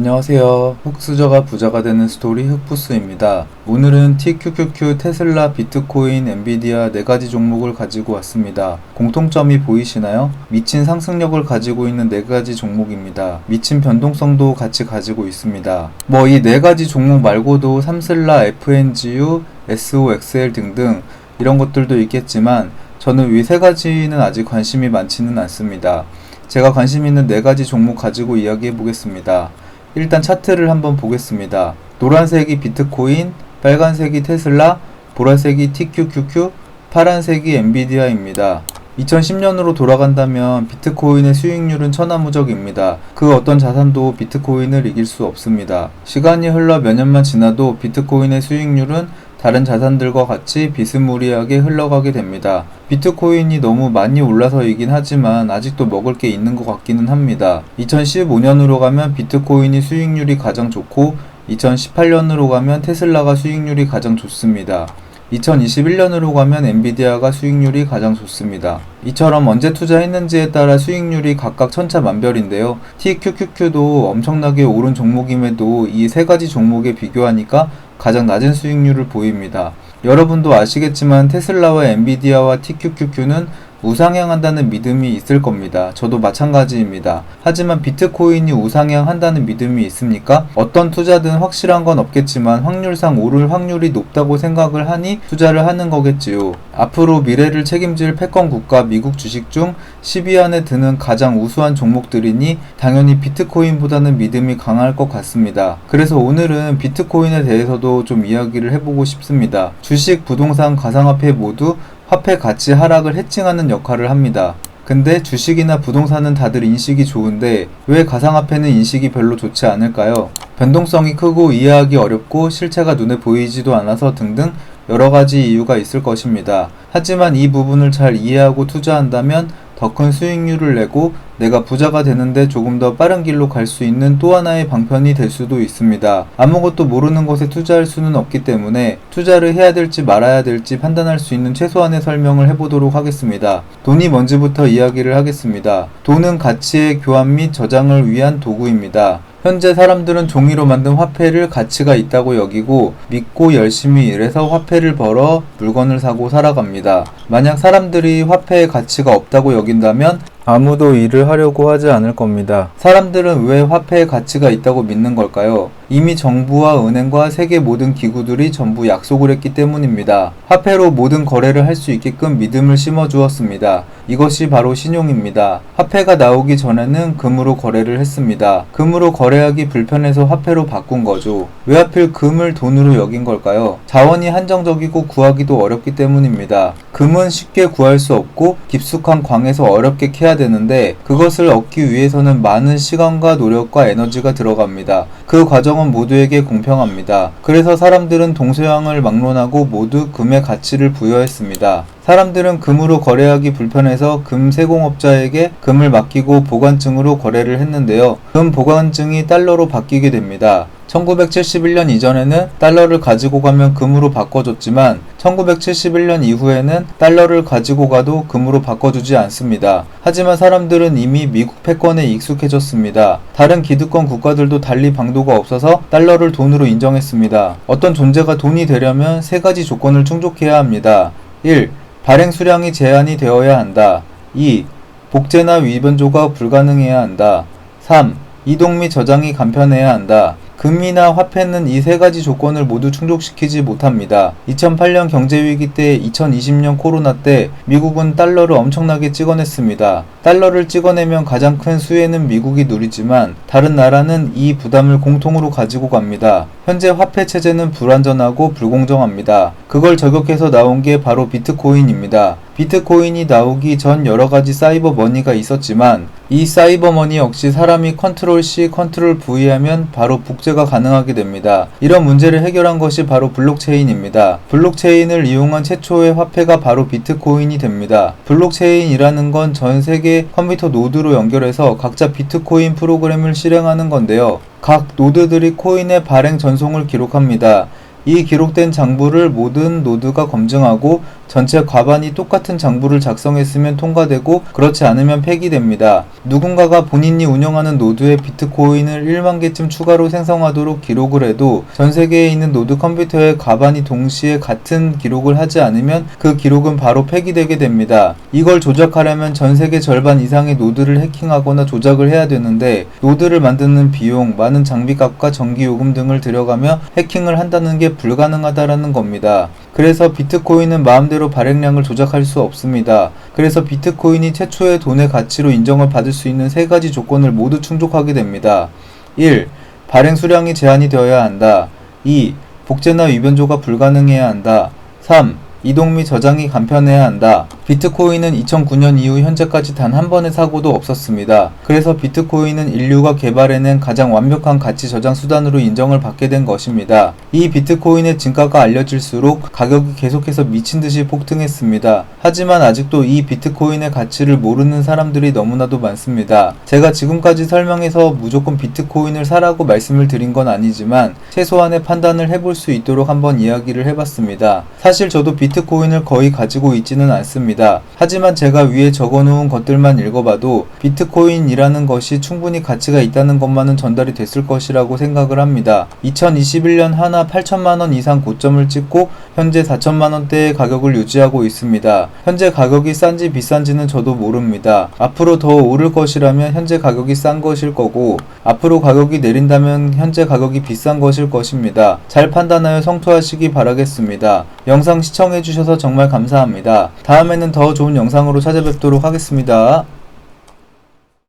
안녕하세요. 흑수저가 부자가 되는 스토리 흑부스입니다. 오늘은 TQQQ, 테슬라, 비트코인, 엔비디아 4가지 종목을 가지고 왔습니다. 공통점이 보이시나요? 미친 상승력을 가지고 있는 4가지 종목입니다. 미친 변동성도 같이 가지고 있습니다. 이 4가지 종목 말고도 삼슬라, FNGU, SOXL 등등 이런 것들도 있겠지만 저는 이 3가지는 아직 관심이 많지는 않습니다. 제가 관심 있는 4가지 종목 가지고 이야기해 보겠습니다. 일단 차트를 한번 보겠습니다. 노란색이 비트코인, 빨간색이 테슬라, 보라색이 TQQQ, 파란색이 엔비디아입니다. 2010년으로 돌아간다면 비트코인의 수익률은 천하무적입니다. 그 어떤 자산도 비트코인을 이길 수 없습니다. 시간이 흘러 몇 년만 지나도 비트코인의 수익률은 다른 자산들과 같이 비스무리하게 흘러가게 됩니다. 비트코인이 너무 많이 올라서이긴 하지만 아직도 먹을 게 있는 것 같기는 합니다. 2015년으로 가면 비트코인이 수익률이 가장 좋고 2018년으로 가면 테슬라가 수익률이 가장 좋습니다. 2021년으로 가면 엔비디아가 수익률이 가장 좋습니다. 이처럼 언제 투자했는지에 따라 수익률이 각각 천차만별인데요. TQQQ도 엄청나게 오른 종목임에도 이 3가지 종목에 비교하니까 가장 낮은 수익률을 보입니다. 여러분도 아시겠지만 테슬라와 엔비디아와 TQQQ는 우상향한다는 믿음이 있을 겁니다. 저도 마찬가지입니다. 하지만 비트코인이 우상향한다는 믿음이 있습니까? 어떤 투자든 확실한 건 없겠지만 확률상 오를 확률이 높다고 생각을 하니 투자를 하는 거겠지요. 앞으로 미래를 책임질 패권 국가 미국 주식 중 10위 안에 드는 가장 우수한 종목들이니 당연히 비트코인보다는 믿음이 강할 것 같습니다. 그래서 오늘은 비트코인에 대해서도 좀 이야기를 해보고 싶습니다. 주식, 부동산, 가상화폐 모두 화폐 가치 하락을 해칭하는 역할을 합니다. 근데 주식이나 부동산은 다들 인식이 좋은데 왜 가상화폐는 인식이 별로 좋지 않을까요? 변동성이 크고 이해하기 어렵고 실체가 눈에 보이지도 않아서 등등 여러가지 이유가 있을 것입니다. 하지만 이 부분을 잘 이해하고 투자한다면 더 큰 수익률을 내고 내가 부자가 되는데 조금 더 빠른 길로 갈 수 있는 또 하나의 방편이 될 수도 있습니다. 아무것도 모르는 것에 투자할 수는 없기 때문에 투자를 해야 될지 말아야 될지 판단할 수 있는 최소한의 설명을 해보도록 하겠습니다. 돈이 뭔지부터 이야기를 하겠습니다. 돈은 가치의 교환 및 저장을 위한 도구입니다. 현재 사람들은 종이로 만든 화폐를 가치가 있다고 여기고 믿고 열심히 일해서 화폐를 벌어 물건을 사고 살아갑니다. 만약 사람들이 화폐의 가치가 없다고 여긴다면 아무도 일을 하려고 하지 않을 겁니다. 사람들은 왜 화폐의 가치가 있다고 믿는 걸까요? 이미 정부와 은행과 세계 모든 기구들이 전부 약속을 했기 때문입니다. 화폐로 모든 거래를 할 수 있게끔 믿음을 심어주었습니다. 이것이 바로 신용입니다. 화폐가 나오기 전에는 금으로 거래를 했습니다. 금으로 거래하기 불편해서 화폐로 바꾼 거죠. 왜 하필 금을 돈으로 여긴 걸까요? 자원이 한정적이고 구하기도 어렵기 때문입니다. 금은 쉽게 구할 수 없고 깊숙한 광에서 어렵게 캐야 되는데 그것을 얻기 위해서는 많은 시간과 노력과 에너지가 들어갑니다. 그 과정은 모두에게 공평합니다. 그래서 사람들은 동서양을 막론하고 모두 금의 가치를 부여했습니다. 사람들은 금으로 거래하기 불편해서 금 세공업자에게 금을 맡기고 보관증으로 거래를 했는데요. 금 보관증이 달러로 바뀌게 됩니다. 1971년 이전에는 달러를 가지고 가면 금으로 바꿔줬지만 1971년 이후에는 달러를 가지고 가도 금으로 바꿔주지 않습니다. 하지만 사람들은 이미 미국 패권에 익숙해졌습니다. 다른 기득권 국가들도 달리 방도가 없어서 달러를 돈으로 인정했습니다. 어떤 존재가 돈이 되려면 3가지 조건을 충족해야 합니다. 1. 발행 수량이 제한이 되어야 한다. 2. 복제나 위변조가 불가능해야 한다. 3. 이동 및 저장이 간편해야 한다. 금이나 화폐는 이 3가지 조건을 모두 충족시키지 못합니다. 2008년 경제위기 때 2020년 코로나 때 미국은 달러를 엄청나게 찍어냈습니다. 달러를 찍어내면 가장 큰 수혜는 미국이 누리지만 다른 나라는 이 부담을 공통으로 가지고 갑니다. 현재 화폐 체제는 불완전하고 불공정합니다. 그걸 저격해서 나온 게 바로 비트코인입니다. 비트코인이 나오기 전 여러가지 사이버 머니가 있었지만 이 사이버 머니 역시 사람이 컨트롤 C, 컨트롤 V 하면 바로 복제가 가능하게 됩니다. 이런 문제를 해결한 것이 바로 블록체인입니다. 블록체인을 이용한 최초의 화폐가 바로 비트코인이 됩니다. 블록체인이라는 건 전 세계 컴퓨터 노드로 연결해서 각자 비트코인 프로그램을 실행하는 건데요. 각 노드들이 코인의 발행 전송을 기록합니다. 이 기록된 장부를 모든 노드가 검증하고 전체 과반이 똑같은 장부를 작성했으면 통과되고 그렇지 않으면 폐기됩니다. 누군가가 본인이 운영하는 노드에 비트코인을 1만 개쯤 추가로 생성하도록 기록을 해도 전 세계에 있는 노드 컴퓨터의 과반이 동시에 같은 기록을 하지 않으면 그 기록은 바로 폐기되게 됩니다. 이걸 조작하려면 전 세계 절반 이상의 노드를 해킹하거나 조작을 해야 되는데 노드를 만드는 비용, 많은 장비값과 전기요금 등을 들여가며 해킹을 한다는 게 불가능하다라는 겁니다. 그래서 비트코인은 마음대로 발행량을 조작할 수 없습니다. 그래서 비트코인이 최초의 돈의 가치로 인정을 받을 수 있는 3가지 조건을 모두 충족하게 됩니다. 1. 발행 수량이 제한이 되어야 한다. 2. 복제나 위변조가 불가능해야 한다. 3. 이동 및 저장이 간편해야 한다. 비트코인은 2009년 이후 현재까지 단 한 번의 사고도 없었습니다. 그래서 비트코인은 인류가 개발해낸 가장 완벽한 가치 저장 수단으로 인정을 받게 된 것입니다. 이 비트코인의 진가가 알려질수록 가격이 계속해서 미친듯이 폭등했습니다. 하지만 아직도 이 비트코인의 가치를 모르는 사람들이 너무나도 많습니다. 제가 지금까지 설명해서 무조건 비트코인을 사라고 말씀을 드린 건 아니지만 최소한의 판단을 해볼 수 있도록 한번 이야기를 해봤습니다. 사실 저도 비트코인을 거의 가지고 있지는 않습니다. 하지만 제가 위에 적어놓은 것들만 읽어봐도 비트코인이라는 것이 충분히 가치가 있다는 것만은 전달이 됐을 것이라고 생각을 합니다. 2021년 하나 8천만원 이상 고점을 찍고 현재 4천만원대의 가격을 유지하고 있습니다. 현재 가격이 싼지 비싼지는 저도 모릅니다. 앞으로 더 오를 것이라면 현재 가격이 싼 것일 거고 앞으로 가격이 내린다면 현재 가격이 비싼 것일 것입니다. 잘 판단하여 성투하시기 바라겠습니다. 영상 시청해주셔서 정말 감사합니다. 다음에는 더 좋은 영상으로 찾아뵙도록 하겠습니다.